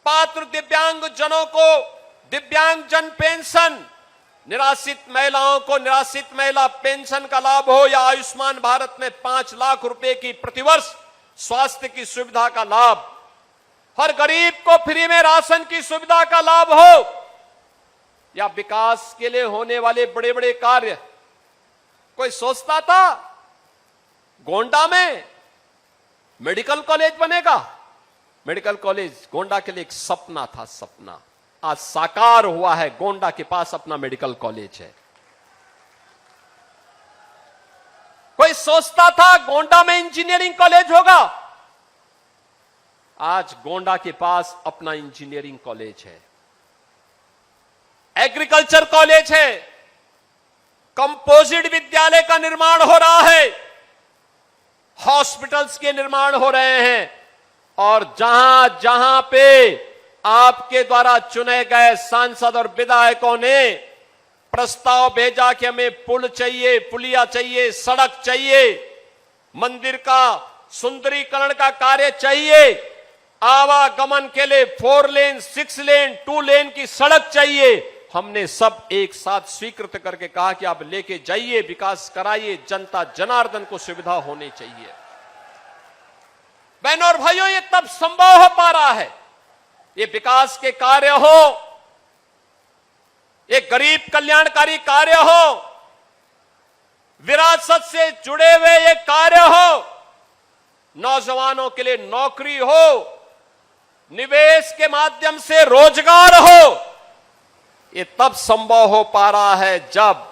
पात्र दिव्यांग जनों को दिव्यांग जन पेंशन, निराश्रित महिलाओं को निराश्रित महिला पेंशन का लाभ हो, या आयुष्मान भारत में 5 लाख रुपए की प्रतिवर्ष स्वास्थ्य की सुविधा का लाभ, हर गरीब को फ्री में राशन की सुविधा का लाभ हो, या विकास के लिए होने वाले बड़े बड़े कार्य। कोई सोचता था गोंडा में मेडिकल कॉलेज बनेगा? मेडिकल कॉलेज गोंडा के लिए एक सपना था, सपना आज साकार हुआ है। गोंडा के पास अपना मेडिकल कॉलेज है। कोई सोचता था गोंडा में इंजीनियरिंग कॉलेज होगा? आज गोंडा के पास अपना इंजीनियरिंग कॉलेज है, एग्रीकल्चर कॉलेज है, कंपोजिट विद्यालय का निर्माण हो रहा है, हॉस्पिटल्स के निर्माण हो रहे हैं, और जहां जहां पे आपके द्वारा चुने गए सांसद और विधायकों ने प्रस्ताव भेजा कि हमें पुल चाहिए, पुलिया चाहिए, सड़क चाहिए, मंदिर का सुंदरीकरण का कार्य चाहिए, आवागमन के लिए 4 लेन, 6 लेन, 2 लेन की सड़क चाहिए, हमने सब एक साथ स्वीकृत करके कहा कि आप लेके जाइए, विकास कराइए, जनता जनार्दन को सुविधा होनी चाहिए। बहनों और भाइयों, ये तब संभव हो पा रहा है, ये विकास के कार्य हो, ये गरीब कल्याणकारी कार्य हो, विरासत से जुड़े हुए ये कार्य हो, नौजवानों के लिए नौकरी हो, निवेश के माध्यम से रोजगार हो, ये तब संभव हो पा रहा है जब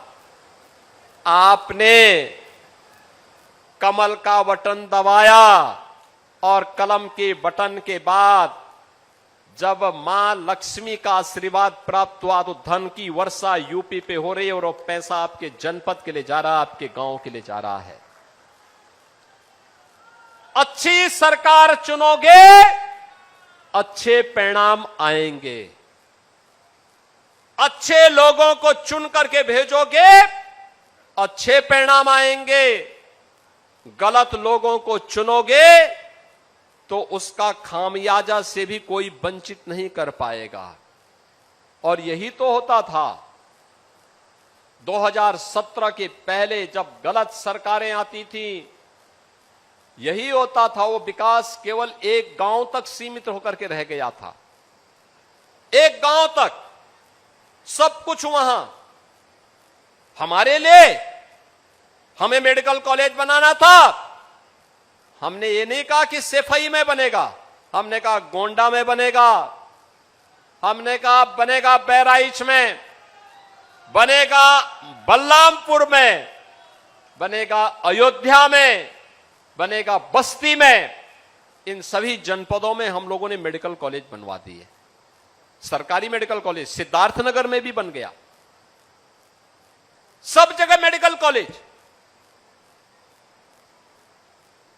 आपने कमल का बटन दबाया, और कलम के बटन के बाद जब मां लक्ष्मी का आशीर्वाद प्राप्त हुआ तो धन की वर्षा यूपी पे हो रही है, और वो पैसा आपके जनपद के लिए जा रहा है, आपके गांव के लिए जा रहा है। अच्छी सरकार चुनोगे, अच्छे परिणाम आएंगे। अच्छे लोगों को चुन करके भेजोगे, अच्छे परिणाम आएंगे। गलत लोगों को चुनोगे तो उसका खामियाजा से भी कोई वंचित नहीं कर पाएगा। और यही तो होता था 2017 के पहले जब गलत सरकारें आती थी, यही होता था। वो विकास केवल एक गांव तक सीमित होकर के रह गया था, एक गांव तक सब कुछ वहां। हमारे लिए हमें मेडिकल कॉलेज बनाना था, हमने ये नहीं कहा कि सेफई में बनेगा, हमने कहा गोंडा में बनेगा, हमने कहा बनेगा बहराइच में, बनेगा बलरामपुर में, बनेगा अयोध्या में, बनेगा बस्ती में। इन सभी जनपदों में हम लोगों ने मेडिकल कॉलेज बनवा दिए। सरकारी मेडिकल कॉलेज सिद्धार्थनगर में भी बन गया, सब जगह मेडिकल कॉलेज।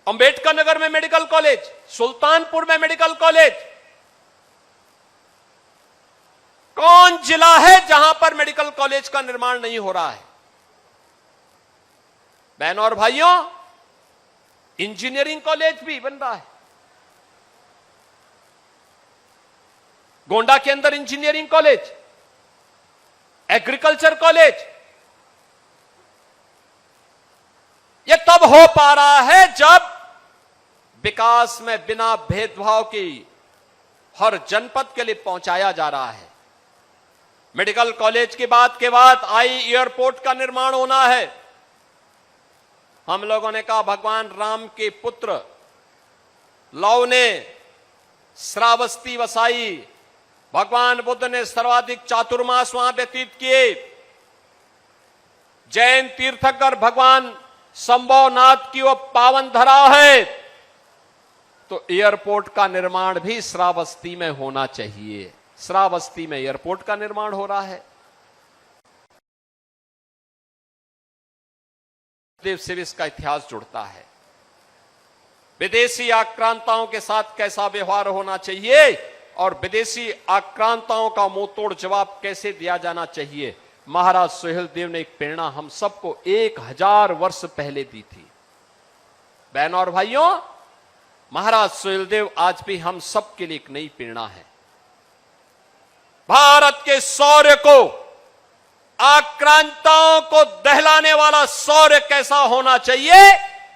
अंबेडकर नगर में मेडिकल कॉलेज, सुल्तानपुर में मेडिकल कॉलेज। कौन जिला है जहां पर मेडिकल कॉलेज का निर्माण नहीं हो रहा है? बहनों और भाइयों, इंजीनियरिंग कॉलेज भी बन रहा है। गोंडा के अंदर इंजीनियरिंग कॉलेज, एग्रीकल्चर कॉलेज। यह तब हो पा रहा है जब विकास में बिना भेदभाव की हर जनपद के लिए पहुंचाया जा रहा है। मेडिकल कॉलेज की बात के बाद आई एयरपोर्ट का निर्माण होना है। हम लोगों ने कहा भगवान राम के पुत्र लव ने श्रावस्ती वसाई, भगवान बुद्ध ने सर्वाधिक चातुर्मास वहां व्यतीत किए, जैन तीर्थंकर भगवान संभवनाथ की वो पावन धरा है, तो एयरपोर्ट का निर्माण भी श्रावस्ती में होना चाहिए। श्रावस्ती में एयरपोर्ट का निर्माण हो रहा है। देव से भी इसका इतिहास जुड़ता है। विदेशी आक्रांताओं के साथ कैसा व्यवहार होना चाहिए और विदेशी आक्रांताओं का मुंहतोड़ जवाब कैसे दिया जाना चाहिए, महाराज सुहेलदेव ने एक प्रेरणा हम सबको 1000 वर्ष पहले दी थी। बहनों और भाइयों, महाराज सुहेलदेव आज भी हम सबके लिए एक नई प्रेरणा है। भारत के शौर्य को, आक्रांताओं को दहलाने वाला शौर्य कैसा होना चाहिए,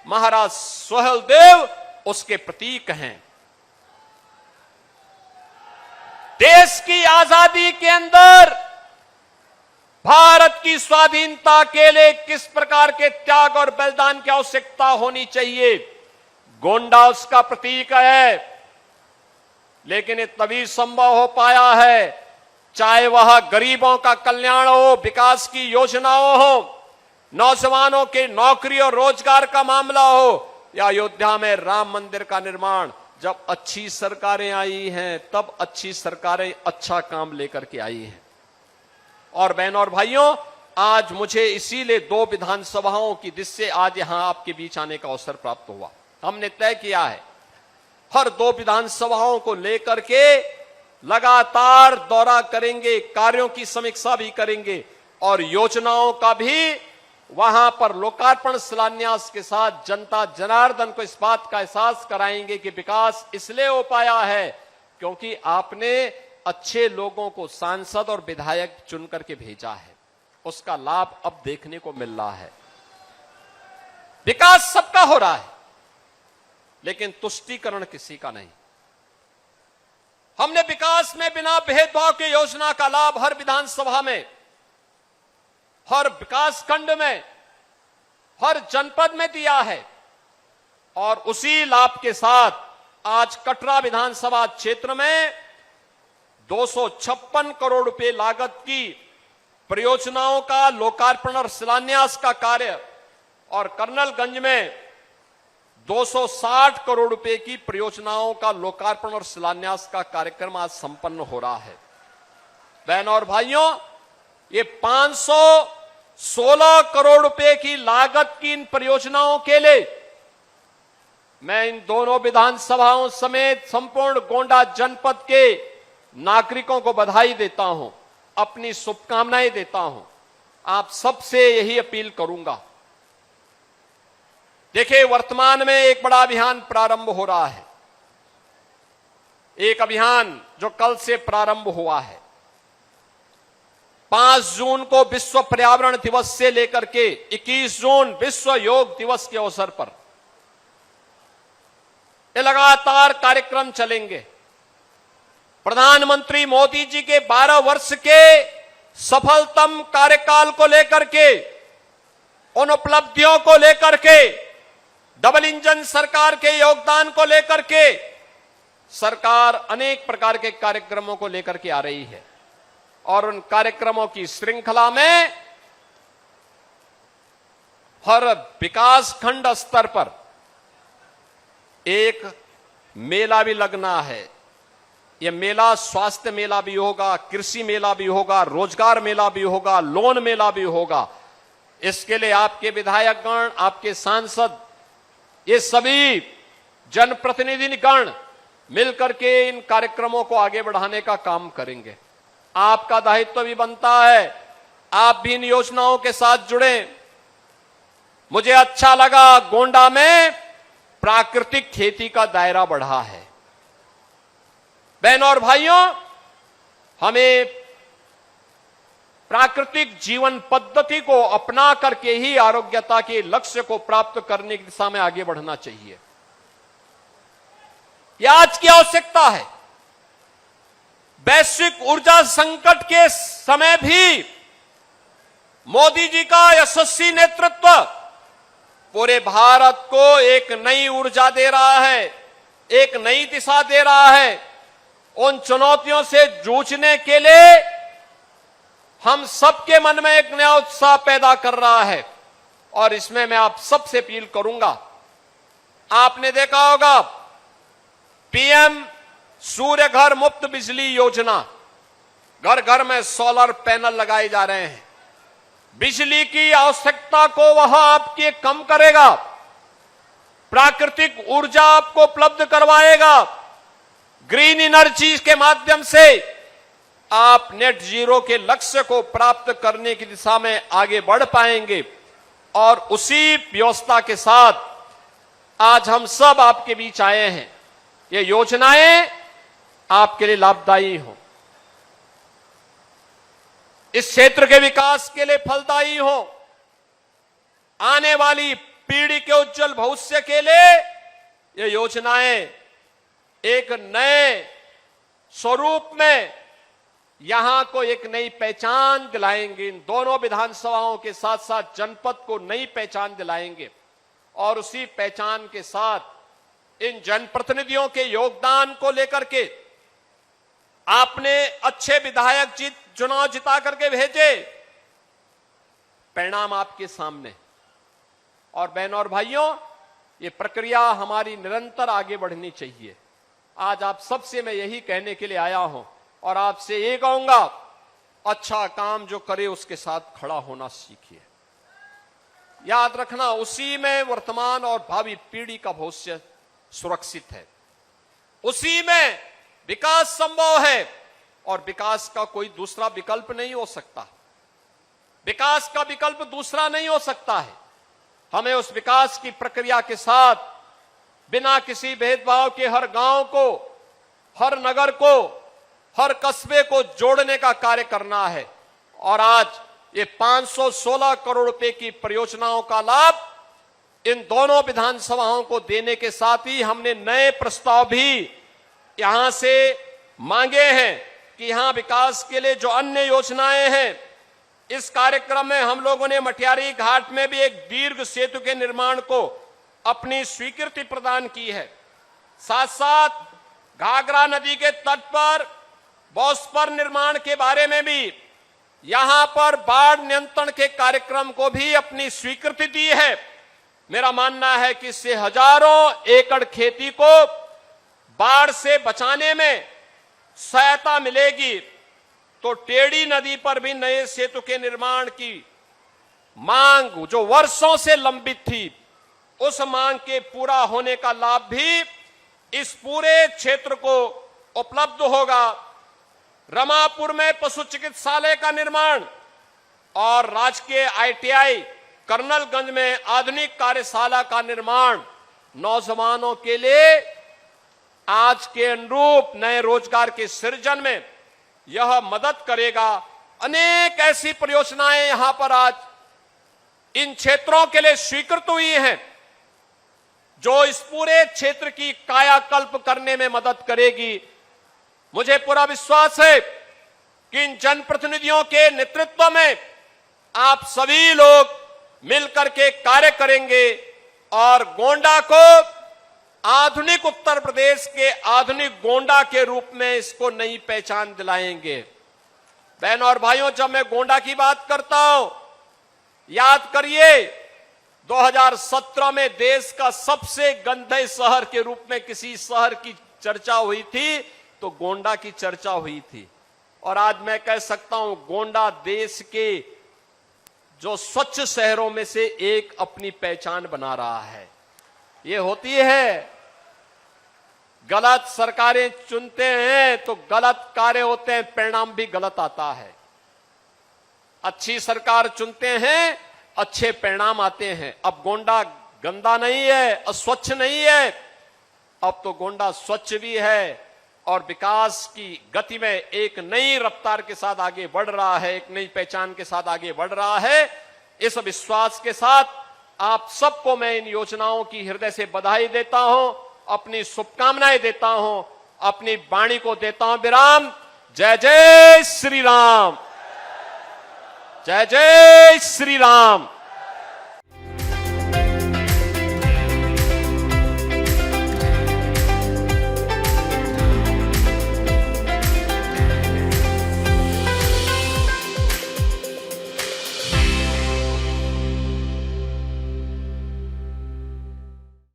महाराज सुहेलदेव उसके प्रतीक हैं। देश की आजादी के अंदर भारत की स्वाधीनता के लिए किस प्रकार के त्याग और बलिदान की आवश्यकता होनी चाहिए, गोंडा उसका प्रतीक है। लेकिन ये तभी संभव हो पाया है, चाहे वह गरीबों का कल्याण हो, विकास की योजनाओं हो, नौजवानों के नौकरी और रोजगार का मामला हो, या अयोध्या में राम मंदिर का निर्माण। जब अच्छी सरकारें आई हैं तब अच्छी सरकारें अच्छा काम लेकर के आई हैं। और बहनों और भाइयों, आज मुझे इसीलिए 2 विधानसभाओं की, जिससे आज यहां आपके बीच आने का अवसर प्राप्त हुआ, हमने तय किया है हर 2 विधानसभाओं को लेकर के लगातार दौरा करेंगे, कार्यों की समीक्षा भी करेंगे और योजनाओं का भी वहां पर लोकार्पण शिलान्यास के साथ जनता जनार्दन को इस बात का एहसास कराएंगे कि विकास इसलिए हो पाया है क्योंकि आपने अच्छे लोगों को सांसद और विधायक चुन करके भेजा है। उसका लाभ अब देखने को मिल रहा है। विकास सबका हो रहा है, लेकिन तुष्टीकरण किसी का नहीं। हमने विकास में बिना भेदभाव की योजना का लाभ हर विधानसभा में, हर विकास खंड में, हर जनपद में दिया है। और उसी लाभ के साथ आज कटरा विधानसभा क्षेत्र में 256 करोड़ रुपए लागत की परियोजनाओं का लोकार्पण और शिलान्यास का कार्य और कर्नलगंज में 260 करोड़ रुपए की परियोजनाओं का लोकार्पण और शिलान्यास का कार्यक्रम आज संपन्न हो रहा है। बहनों और भाइयों, ये 516 करोड़ रुपए की लागत की इन परियोजनाओं के लिए मैं इन दोनों विधानसभाओं समेत संपूर्ण गोंडा जनपद के नागरिकों को बधाई देता हूं, अपनी शुभकामनाएं देता हूं। आप सबसे यही अपील करूंगा। देखिए, वर्तमान में एक बड़ा अभियान प्रारंभ हो रहा है। एक अभियान जो कल से प्रारंभ हुआ है। 5 जून को विश्व पर्यावरण दिवस से लेकर के 21 जून विश्व योग दिवस के अवसर पर ये लगातार कार्यक्रम चलेंगे। प्रधानमंत्री मोदी जी के 12 वर्ष के सफलतम कार्यकाल को लेकर के, उन उपलब्धियों को लेकर के, डबल इंजन सरकार के योगदान को लेकर के सरकार अनेक प्रकार के कार्यक्रमों को लेकर के आ रही है। और उन कार्यक्रमों की श्रृंखला में हर विकास खंड स्तर पर एक मेला भी लगना है। यह मेला स्वास्थ्य मेला भी होगा, कृषि मेला भी होगा, रोजगार मेला भी होगा, लोन मेला भी होगा। इसके लिए आपके विधायकगण, आपके सांसद, ये सभी जनप्रतिनिधिगण मिलकर के इन कार्यक्रमों को आगे बढ़ाने का काम करेंगे। आपका दायित्व भी बनता है, आप भी इन योजनाओं के साथ जुड़े। मुझे अच्छा लगा, गोंडा में प्राकृतिक खेती का दायरा बढ़ा है। बहनों और भाइयों, हमें प्राकृतिक जीवन पद्धति को अपना करके ही आरोग्यता के लक्ष्य को प्राप्त करने की दिशा में आगे बढ़ना चाहिए। यह आज की आवश्यकता है। वैश्विक ऊर्जा संकट के समय भी मोदी जी का यशस्वी नेतृत्व पूरे भारत को एक नई ऊर्जा दे रहा है, एक नई दिशा दे रहा है। उन चुनौतियों से जूझने के लिए हम सबके मन में एक नया उत्साह पैदा कर रहा है। और इसमें मैं आप सबसे अपील करूंगा, आपने देखा होगा पीएम सूर्य घर मुफ्त बिजली योजना, घर घर में सोलर पैनल लगाए जा रहे हैं। बिजली की आवश्यकता को वह आपके कम करेगा, प्राकृतिक ऊर्जा आपको उपलब्ध करवाएगा। ग्रीन एनर्जी के माध्यम से आप नेट जीरो के लक्ष्य को प्राप्त करने की दिशा में आगे बढ़ पाएंगे। और उसी व्यवस्था के साथ आज हम सब आपके बीच आए हैं। ये योजनाएं आपके लिए लाभदायी हो। इस क्षेत्र के विकास के लिए फलदायी हो, आने वाली पीढ़ी के उज्जवल भविष्य के लिए ये योजनाएं एक नए स्वरूप में यहां को एक नई पहचान दिलाएंगे। इन दोनों विधानसभाओं के साथ साथ जनपद को नई पहचान दिलाएंगे और उसी पहचान के साथ इन जनप्रतिनिधियों के योगदान को लेकर के आपने अच्छे विधायक चुनाव जिता करके भेजे, परिणाम आपके सामने। और बहनों और भाइयों, ये प्रक्रिया हमारी निरंतर आगे बढ़नी चाहिए। आज आप सबसे मैं यही कहने के लिए आया हूं और आपसे ये कहूंगा, अच्छा काम जो करे उसके साथ खड़ा होना सीखिए। याद रखना, उसी में वर्तमान और भावी पीढ़ी का भविष्य सुरक्षित है, उसी में विकास संभव है और विकास का कोई दूसरा विकल्प नहीं हो सकता। विकास का विकल्प दूसरा नहीं हो सकता है। हमें उस विकास की प्रक्रिया के साथ बिना किसी भेदभाव के हर गांव को, हर नगर को, हर कस्बे को जोड़ने का कार्य करना है। और आज ये 516 करोड़ रुपए की परियोजनाओं का लाभ इन दोनों विधानसभाओं को देने के साथ ही हमने नए प्रस्ताव भी यहां से मांगे हैं कि यहां विकास के लिए जो अन्य योजनाएं हैं, इस कार्यक्रम में हम लोगों ने मटियारी घाट में भी एक दीर्घ सेतु के निर्माण को अपनी स्वीकृति प्रदान की है। साथ साथ घाघरा नदी के तट पर बॉस्पर निर्माण के बारे में भी यहां पर बाढ़ नियंत्रण के कार्यक्रम को भी अपनी स्वीकृति दी है। मेरा मानना है कि इससे हजारों एकड़ खेती को बाढ़ से बचाने में सहायता मिलेगी। तो टेढ़ी नदी पर भी नए सेतु के निर्माण की मांग जो वर्षों से लंबित थी, उस मांग के पूरा होने का लाभ भी इस पूरे क्षेत्र को उपलब्ध होगा। रमापुर में पशु चिकित्सालय का निर्माण और राजकीय ITI कर्नलगंज में आधुनिक कार्यशाला का निर्माण नौजवानों के लिए आज के अनुरूप नए रोजगार के सृजन में यह मदद करेगा। अनेक ऐसी परियोजनाएं यहां पर आज इन क्षेत्रों के लिए स्वीकृत हुई हैं, जो इस पूरे क्षेत्र की कायाकल्प करने में मदद करेगी। मुझे पूरा विश्वास है कि इन जनप्रतिनिधियों के नेतृत्व में आप सभी लोग मिलकर के कार्य करेंगे और गोंडा को आधुनिक उत्तर प्रदेश के आधुनिक गोंडा के रूप में इसको नई पहचान दिलाएंगे। बहनों और भाइयों, जब मैं गोंडा की बात करता हूं, याद करिए 2017 में देश का सबसे गंदे शहर के रूप में किसी शहर की चर्चा हुई थी तो गोंडा की चर्चा हुई थी। और आज मैं कह सकता हूं गोंडा देश के जो स्वच्छ शहरों में से एक अपनी पहचान बना रहा है। ये होती है, गलत सरकारें चुनते हैं तो गलत कार्य होते हैं, परिणाम भी गलत आता है। अच्छी सरकार चुनते हैं, अच्छे परिणाम आते हैं। अब गोंडा गंदा नहीं है, अस्वच्छ नहीं है, अब तो गोंडा स्वच्छ भी है और विकास की गति में एक नई रफ्तार के साथ आगे बढ़ रहा है, एक नई पहचान के साथ आगे बढ़ रहा है। इस विश्वास के साथ आप सबको मैं इन योजनाओं की हृदय से बधाई देता हूं, अपनी शुभकामनाएं देता हूं, अपनी वाणी को देता हूं विराम। जय जय श्री राम, जय जय श्री राम।